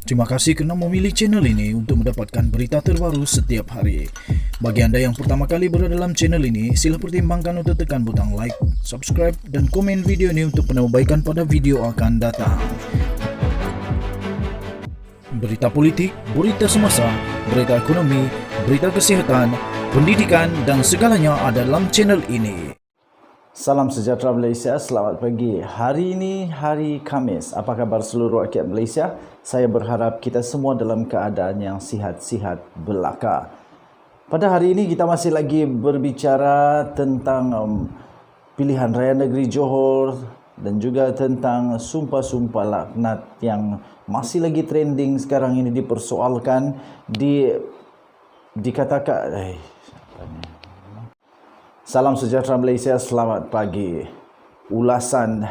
Terima kasih kerana memilih channel ini untuk mendapatkan berita terbaru setiap hari. Bagi anda yang pertama kali berada dalam channel ini, sila pertimbangkan untuk tekan butang like, subscribe dan komen video ini untuk penambahbaikan pada video akan datang. Berita politik, berita semasa, berita ekonomi, berita kesihatan, pendidikan dan segalanya ada dalam channel ini. Salam sejahtera Malaysia, selamat pagi. Hari ini hari Khamis. Apa khabar seluruh rakyat Malaysia? Saya berharap kita semua dalam keadaan yang sihat-sihat belaka. Pada hari ini kita masih lagi berbicara tentang pilihan raya negeri Johor dan juga tentang sumpah-sumpah laknat yang masih lagi trending sekarang ini, dipersoalkan, dikatakan Salam sejahtera Malaysia, selamat pagi. Ulasan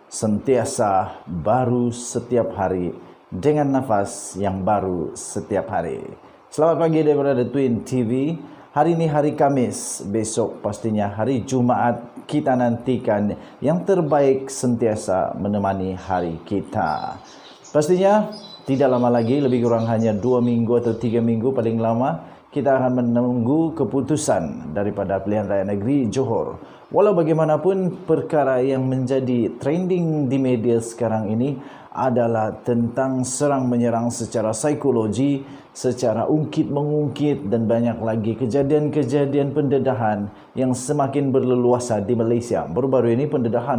sentiasa baru setiap hari dengan nafas yang baru setiap hari. Selamat pagi daripada The Twin TV. Hari ini hari Khamis, besok pastinya hari Jumaat. Kita nantikan yang terbaik sentiasa menemani hari kita. Pastinya tidak lama lagi, lebih kurang hanya 2 minggu atau 3 minggu paling lama, kita akan menunggu keputusan daripada pilihan raya negeri Johor. Walau bagaimanapun, perkara yang menjadi trending di media sekarang ini adalah tentang serang menyerang secara psikologi, secara ungkit-mengungkit dan banyak lagi kejadian-kejadian pendedahan yang semakin berleluasa di Malaysia. Baru-baru ini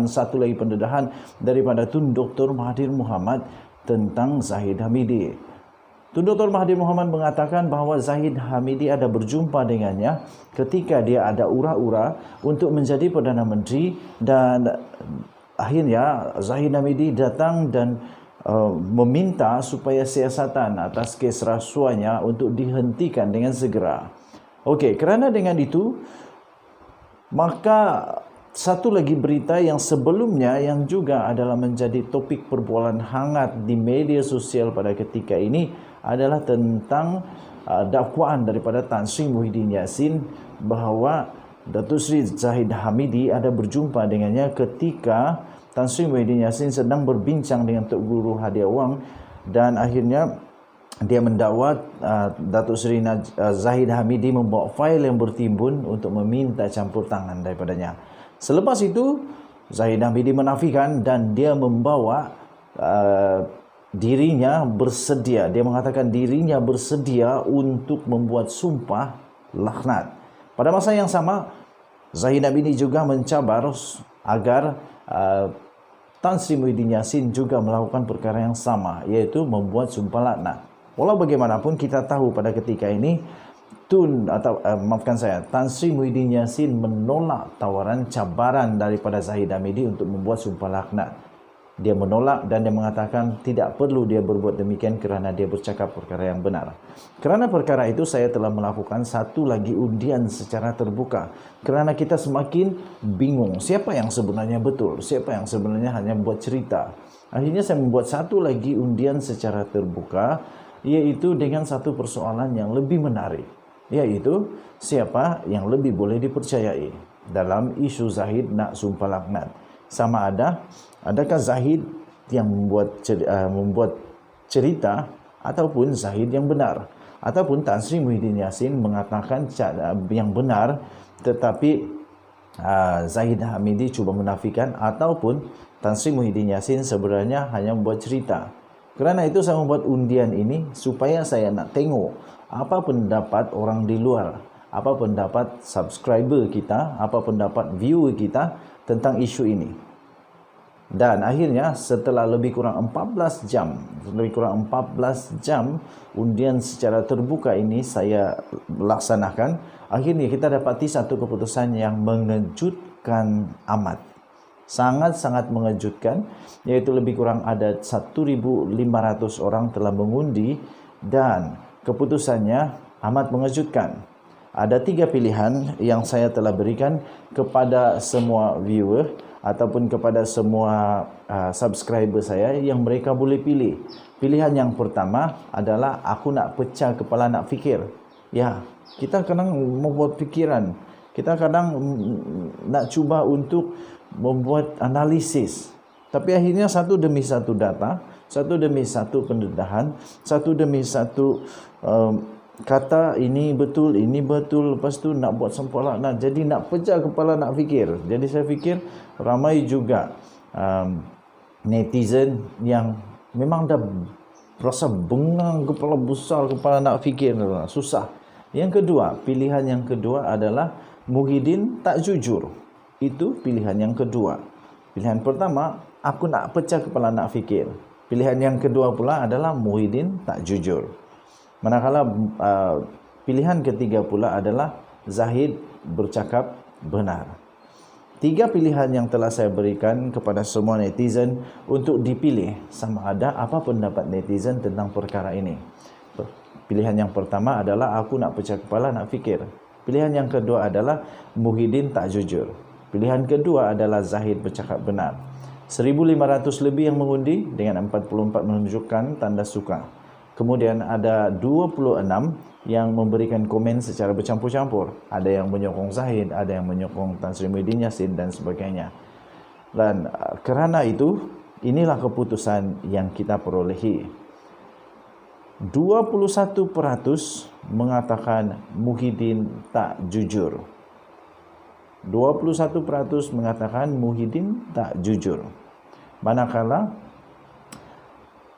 satu lagi pendedahan daripada Tun Dr. Mahathir Mohamad tentang Zahid Hamidi. Tun Dr. Mahathir Mohamad mengatakan bahawa Zahid Hamidi ada berjumpa dengannya ketika dia ada ura-ura untuk menjadi Perdana Menteri, dan akhirnya Zahid Hamidi datang dan meminta supaya siasatan atas kes rasuahnya untuk dihentikan dengan segera. Okey, kerana dengan itu, maka satu lagi berita yang sebelumnya yang juga adalah menjadi topik perbualan hangat di media sosial pada ketika ini adalah tentang dakwaan daripada Tan Sri Muhyiddin Yassin bahawa Datuk Seri Zahid Hamidi ada berjumpa dengannya ketika Tan Sri Muhyiddin Yassin sedang berbincang dengan Tok Guru Hadiah Wang, dan akhirnya dia mendakwa Datuk Seri Zahid Hamidi membawa fail yang bertimbun untuk meminta campur tangan daripadanya. Selepas itu, Zahid Hamidi menafikan dan dia membawa dirinya bersedia. Dia mengatakan dirinya bersedia untuk membuat sumpah laknat. Pada masa yang sama, Zahid Hamidi juga mencabar agar Tan Sri Muhyiddin Yassin juga melakukan perkara yang sama, iaitu membuat sumpah laknat. Walau bagaimanapun, kita tahu pada ketika ini Tan Sri Muhyiddin Yassin menolak tawaran cabaran daripada Zahid Hamidi untuk membuat sumpah laknat. Dia menolak dan dia mengatakan tidak perlu dia berbuat demikian kerana dia bercakap perkara yang benar. Kerana perkara itu, saya telah melakukan satu lagi undian secara terbuka. Kerana kita semakin bingung siapa yang sebenarnya betul, siapa yang sebenarnya hanya buat cerita. Akhirnya saya membuat satu lagi undian secara terbuka, iaitu dengan satu persoalan yang lebih menarik, iaitu siapa yang lebih boleh dipercayai dalam isu Zahid nak sumpah laknat. Sama adakah Zahid yang membuat cerita ataupun Zahid yang benar, ataupun Tan Sri Muhyiddin Yassin mengatakan yang benar tetapi Zahid Hamidi cuba menafikan, ataupun Tan Sri Muhyiddin Yassin sebenarnya hanya membuat cerita. Kerana itu saya membuat undian ini supaya saya nak tengok apa pendapat orang di luar, apa pendapat subscriber kita, apa pendapat viewer kita tentang isu ini. Dan akhirnya setelah lebih kurang 14 jam undian secara terbuka ini saya laksanakan, akhirnya kita dapati satu keputusan yang mengejutkan amat. Sangat-sangat mengejutkan, iaitu lebih kurang ada 1,500 orang telah mengundi, dan keputusannya amat mengejutkan. Ada 3 pilihan yang saya telah berikan kepada semua viewer ataupun kepada semua subscriber saya yang mereka boleh pilih. Pilihan yang pertama adalah aku nak pecah kepala nak fikir. Ya, kita kadang membuat fikiran. Kita kadang nak cuba untuk membuat analisis. Tapi akhirnya satu demi satu data, satu demi satu pendedahan, satu demi satu kata ini betul, lepas tu nak buat sempurna, jadi nak pecah kepala nak fikir. Jadi saya fikir ramai juga netizen yang memang dah rasa bengang kepala, besar kepala nak fikir, susah. Yang kedua, pilihan yang kedua adalah Muhyiddin tak jujur. Itu pilihan yang kedua. Pilihan pertama, aku nak pecah kepala nak fikir. Pilihan yang kedua pula adalah Muhyiddin tak jujur. Manakala pilihan ketiga pula adalah Zahid bercakap benar. 3 pilihan yang telah saya berikan kepada semua netizen untuk dipilih sama ada apa pendapat netizen tentang perkara ini. Pilihan yang pertama adalah aku nak pecah kepala nak fikir. Pilihan yang kedua adalah Muhyiddin tak jujur. Pilihan kedua adalah Zahid bercakap benar. 1,500 lebih yang mengundi dengan 44 menunjukkan tanda suka. Kemudian ada 26 yang memberikan komen secara bercampur-campur. Ada yang menyokong Zahid, ada yang menyokong Tan Sri Muhyiddin Yassin dan sebagainya. Dan kerana itu, inilah keputusan yang kita perolehi. 21% mengatakan Muhyiddin tak jujur. 21% mengatakan Muhyiddin tak jujur. Manakala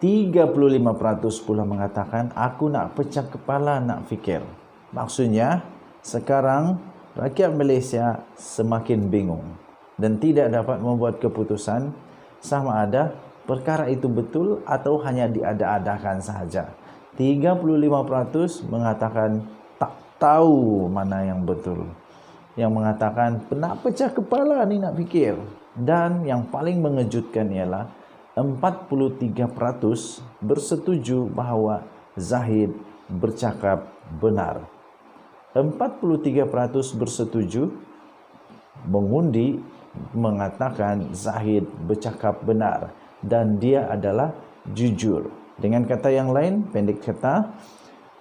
35% pula mengatakan aku nak pecah kepala nak fikir. Maksudnya sekarang rakyat Malaysia semakin bingung dan tidak dapat membuat keputusan sama ada perkara itu betul atau hanya diada-adakan sahaja. 35% mengatakan tak tahu mana yang betul. Yang mengatakan nak pecah kepala ni nak fikir. Dan yang paling mengejutkan ialah 43% bersetuju bahawa Zahid bercakap benar. 43% bersetuju mengundi mengatakan Zahid bercakap benar dan dia adalah jujur. Dengan kata yang lain, pendek kata,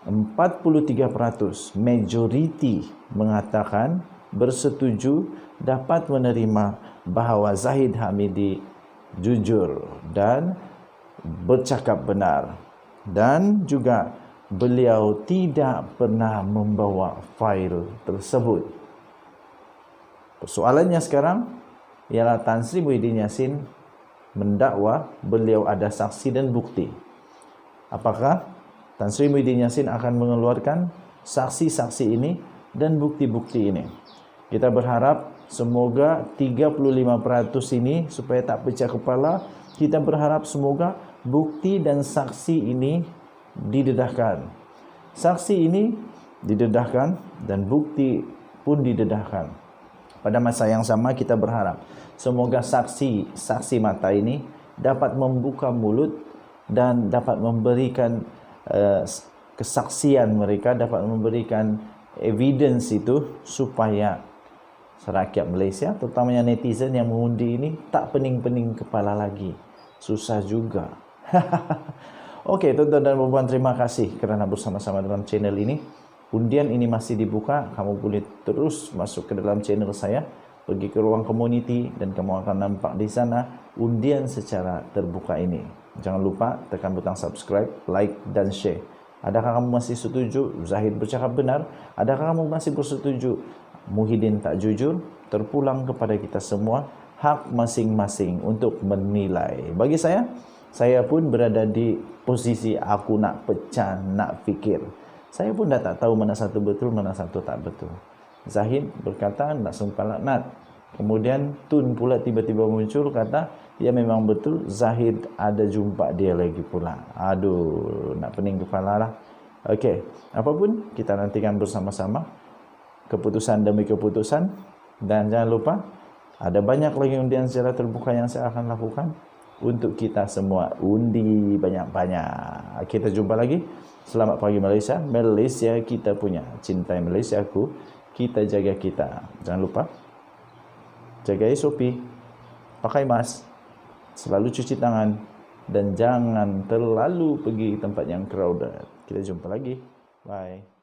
43% majoriti mengatakan bersetuju dapat menerima bahawa Zahid Hamidi jujur dan bercakap benar. Dan juga beliau tidak pernah membawa fail tersebut. Persoalannya sekarang ialah Tan Sri Muhyiddin Yassin mendakwa beliau ada saksi dan bukti. Apakah Tan Sri Muhyiddin Yassin akan mengeluarkan saksi-saksi ini dan bukti-bukti ini? Kita berharap semoga 35% ini supaya tak pecah kepala. Kita berharap semoga bukti dan saksi ini didedahkan. Saksi ini didedahkan dan bukti pun didedahkan. Pada masa yang sama kita berharap semoga saksi mata ini dapat membuka mulut dan dapat memberikan kesaksian mereka, dapat memberikan evidence itu supaya rakyat Malaysia, terutamanya netizen yang mengundi ini tak pening-pening kepala lagi. Susah juga. Okey, tuan-tuan dan puan-puan, terima kasih kerana bersama-sama dalam channel ini. Undian ini masih dibuka, kamu boleh terus masuk ke dalam channel saya, pergi ke ruang community dan kamu akan nampak di sana undian secara terbuka ini. Jangan lupa tekan butang subscribe, like dan share. Adakah kamu masih setuju Zahid bercakap benar? Adakah kamu masih bersetuju Muhyiddin tak jujur? Terpulang kepada kita semua, hak masing-masing untuk menilai. Bagi saya pun berada di posisi aku nak pecah, nak fikir. Saya pun dah tak tahu mana satu betul, mana satu tak betul. Zahid berkata nak sumpah laknat. Kemudian Tun pula tiba-tiba muncul kata, ya memang betul Zahid ada jumpa dia lagi pula. Aduh, nak pening kepala lah. Okey, apapun kita nantikan bersama-sama keputusan demi keputusan. Dan jangan lupa ada banyak lagi undian secara terbuka yang saya akan lakukan untuk kita semua. Undi banyak-banyak. Kita jumpa lagi. Selamat pagi Malaysia. Malaysia kita punya. Cintai Malaysia aku, kita jaga kita. Jangan lupa jaga SOP, pakai mask, selalu cuci tangan, dan jangan terlalu pergi tempat yang crowded. Kita jumpa lagi. Bye.